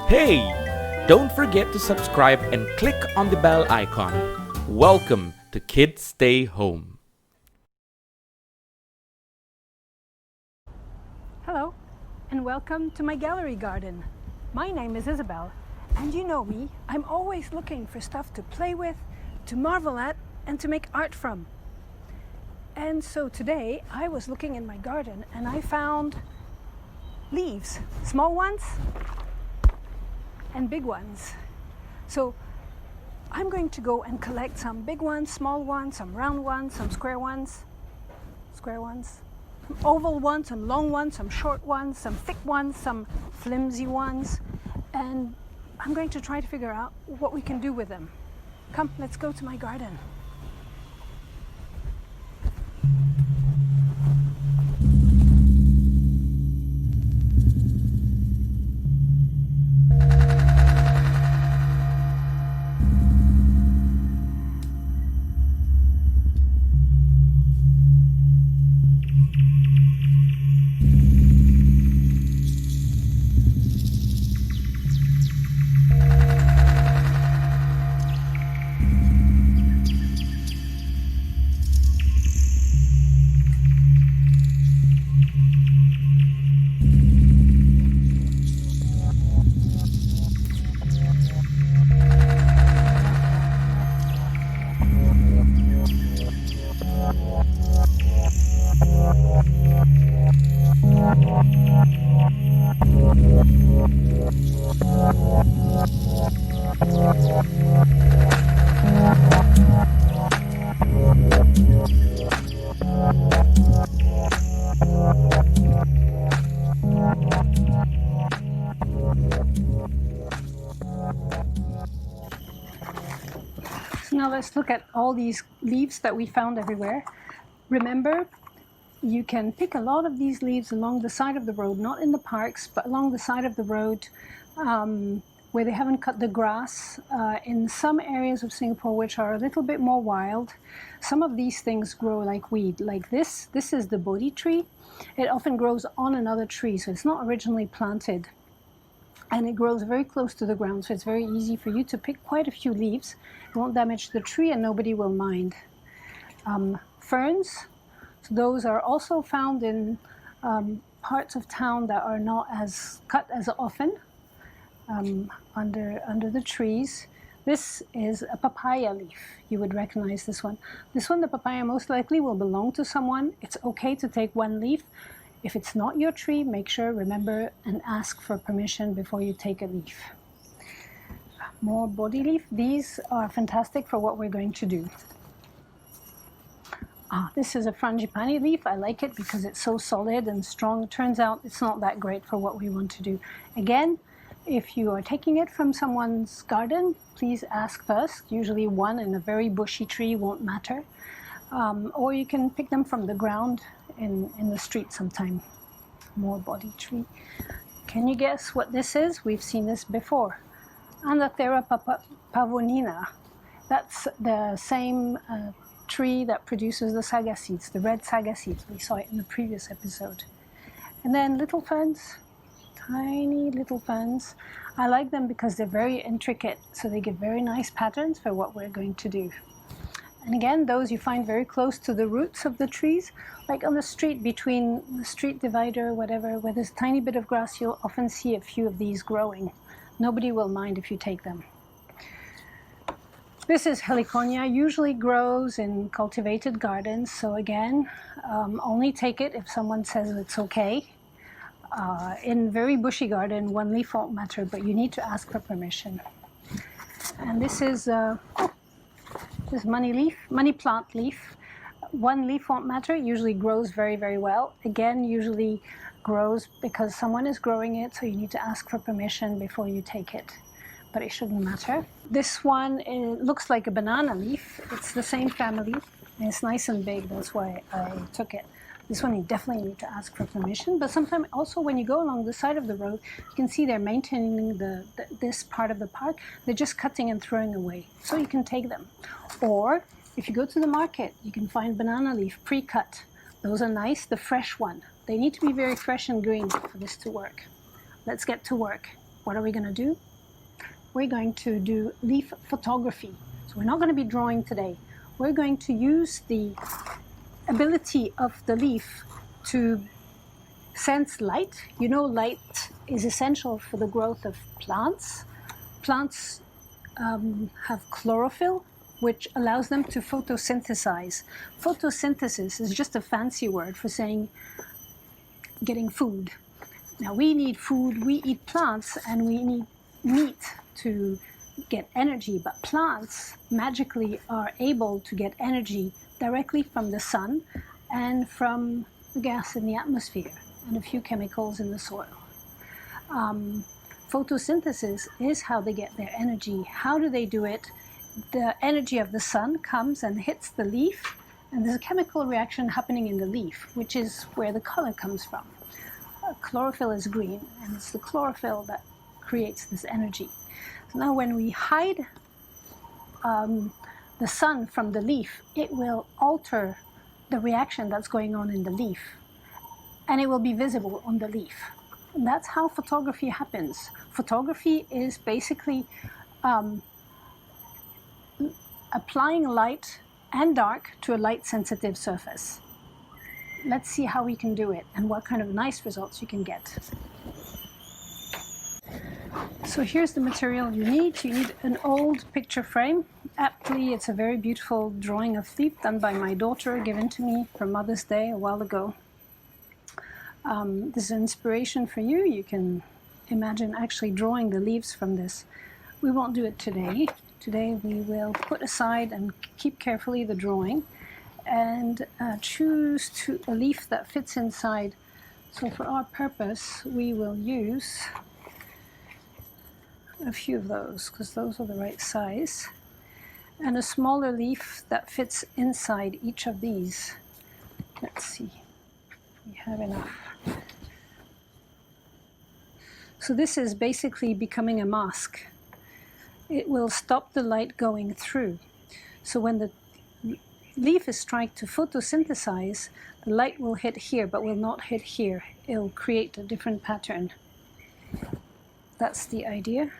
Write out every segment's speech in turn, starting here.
Hey! Don't forget to subscribe and click on the bell icon. Welcome to Kids Stay Home. Hello, and welcome to my gallery garden. My name is Isabelle, and you know me, I'm always looking for stuff to play with, to marvel at, and to make art from. And so today I was looking in my garden and I found leaves, small ones and big ones. So I'm going to go and collect some big ones, small ones, some round ones, some square ones, some oval ones, some long ones, some short ones, some thick ones, some flimsy ones, and I'm going to try to figure out what we can do with them. Come, let's go to my garden. So now let's look at all these leaves that we found everywhere. Remember, you can pick a lot of these leaves along the side of the road, not in the parks, but along the side of the road where they haven't cut the grass. In some areas of Singapore which are a little bit more wild, some of these things grow like weed. Like this is the Bodhi tree. It often grows on another tree, so it's not originally planted. And it grows very close to the ground, so it's very easy for you to pick quite a few leaves. It won't damage the tree and nobody will mind. Ferns, so those are also found in parts of town that are not as cut as often under the trees. This is a papaya leaf. You would recognize this one. This one, the papaya, most likely will belong to someone. It's okay to take one leaf. If it's not your tree, make sure, remember, and ask for permission before you take a leaf. More body leaf. These are fantastic for what we're going to do. This is a frangipani leaf. I like it because it's so solid and strong. It turns out it's not that great for what we want to do. Again, if you are taking it from someone's garden, please ask first. Usually one in a very bushy tree won't matter. Or you can pick them from the ground in the street sometime. More body tree. Can you guess what this is? We've seen this before. Anathera pavonina. That's the same tree that produces the saga seeds, the red saga seeds. We saw it in the previous episode. And then little ferns, tiny little ferns. I like them because they're very intricate, so they give very nice patterns for what we're going to do. And again, those you find very close to the roots of the trees, like on the street, between the street divider, whatever, where there's a tiny bit of grass, you'll often see a few of these growing. Nobody will mind if you take them. This is heliconia, usually grows in cultivated gardens. So again, only take it if someone says it's okay. In very bushy garden, one leaf won't matter, but you need to ask for permission. And this is money plant leaf. One leaf won't matter, it usually grows very, very well. Again, usually grows because someone is growing it, so you need to ask for permission before you take it. But it shouldn't matter. This one looks like a banana leaf. It's the same family, and it's nice and big, that's why I took it. This one you definitely need to ask for permission, but sometimes also when you go along the side of the road, you can see they're maintaining this part of the park. They're just cutting and throwing away, so you can take them. Or if you go to the market, you can find banana leaf pre-cut. Those are nice, the fresh one. They need to be very fresh and green for this to work. Let's get to work. what are we going to do? We're going to do leaf photography. So we're not going to be drawing today. We're going to use the ability of the leaf to sense light. You know, light is essential for the growth of plants. Plants have chlorophyll, which allows them to photosynthesize. Photosynthesis is just a fancy word for saying getting food. Now we need food, we eat plants, and we need meat to get energy, but plants magically are able to get energy directly from the sun and from the gas in the atmosphere and a few chemicals in the soil. Photosynthesis is how they get their energy. How do they do it? The energy of the sun comes and hits the leaf, and there's a chemical reaction happening in the leaf, which is where the color comes from. Chlorophyll is green, and it's the chlorophyll that creates this energy. So now when we hide the sun from the leaf, it will alter the reaction that's going on in the leaf, and it will be visible on the leaf. And that's how photography happens. Photography is basically applying light and dark to a light-sensitive surface. Let's see how we can do it and what kind of nice results you can get. So here's the material you need. You need an old picture frame. Aptly, it's a very beautiful drawing of leaf done by my daughter, given to me for Mother's Day a while ago. This is an inspiration for you. You can imagine actually drawing the leaves from this. We won't do it today. Today we will put aside and keep carefully the drawing and choose a leaf that fits inside. So for our purpose, we will use a few of those, because those are the right size, and a smaller leaf that fits inside each of these. Let's see, we have enough. So this is basically becoming a mask. It will stop the light going through. So when the leaf is trying to photosynthesize, the light will hit here, but will not hit here. It'll create a different pattern. That's the idea.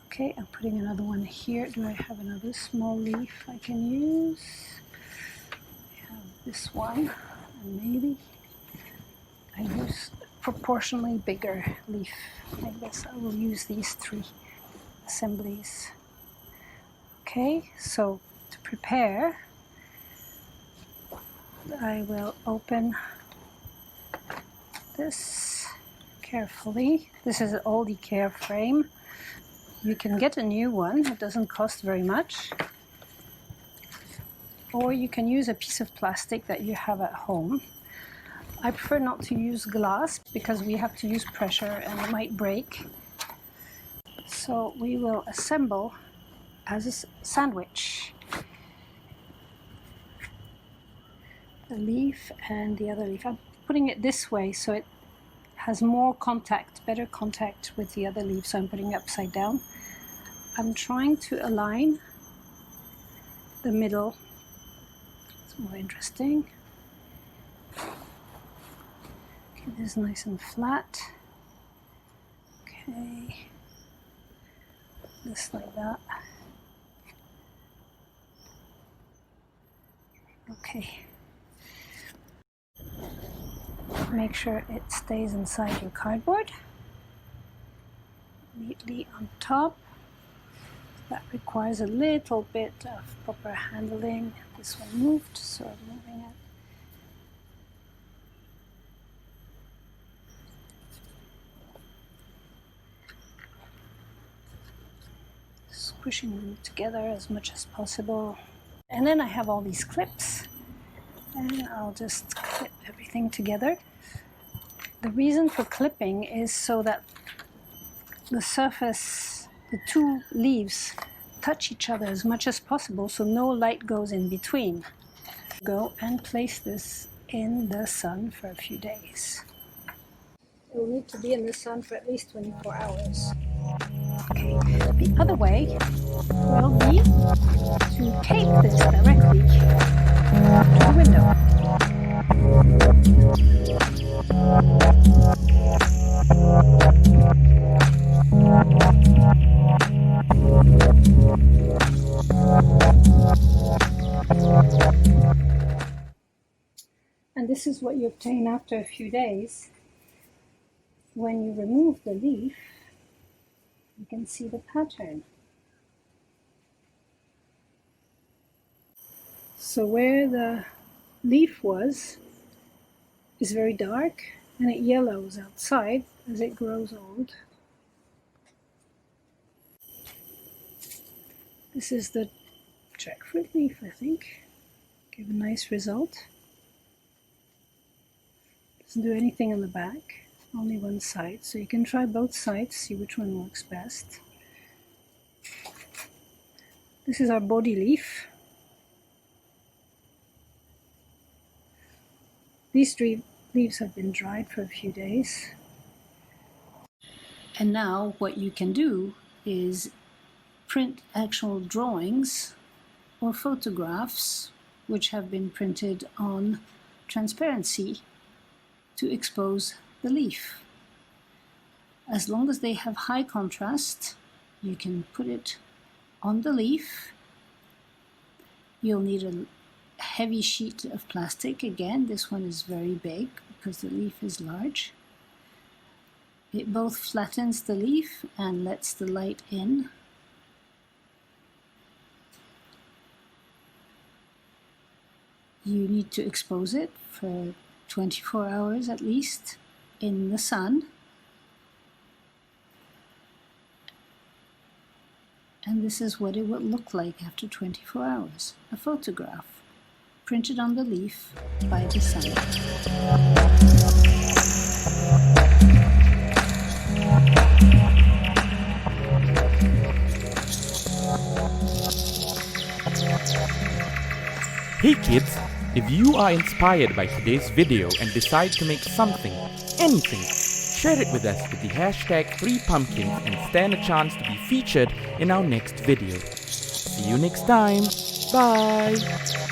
Okay, I'm putting another one here. Do I have another small leaf I can use? I have this one, and maybe I use a proportionally bigger leaf. I guess I will use these 3 assemblies. Okay, so to prepare, I will open this carefully. This is an old IKEA frame. You can get a new one, it doesn't cost very much. Or you can use a piece of plastic that you have at home. I prefer not to use glass because we have to use pressure and it might break. So we will assemble as a sandwich. The leaf and the other leaf. I'm putting it this way so it has more contact, better contact with the other leaf, so I'm putting it upside down. I'm trying to align the middle. It's more interesting. Okay, this is nice and flat. Okay, just like that. Okay. Make sure it stays inside your cardboard, neatly on top. That requires a little bit of proper handling. This one moved, so I'm moving it. Squishing them together as much as possible. And then I have all these clips, and I'll just clip everything together. The reason for clipping is so that the surface, the 2 leaves, touch each other as much as possible so no light goes in between. Go and place this in the sun for a few days. It will need to be in the sun for at least 24 hours. Okay. The other way will be to tape this directly to the window. what you obtain after a few days. When you remove the leaf, you can see the pattern. So where the leaf was is very dark, and it yellows outside as it grows old. This is the jackfruit leaf, I think. Give a nice result. Doesn't do anything on the back, only one side. So you can try both sides, see which one works best. This is our body leaf. These leaves have been dried for a few days. And now what you can do is print actual drawings or photographs which have been printed on transparency to expose the leaf. As long as they have high contrast, you can put it on the leaf. You'll need a heavy sheet of plastic. Again, this one is very big because the leaf is large. It both flattens the leaf and lets the light in. You need to expose it for 24 hours at least in the sun. And this is what it would look like after 24 hours. A photograph printed on the leaf by the sun. Hey kids, if you are inspired by today's video and decide to make something, anything, share it with us with the hashtag #FreePumpkins and stand a chance to be featured in our next video. See you next time. Bye!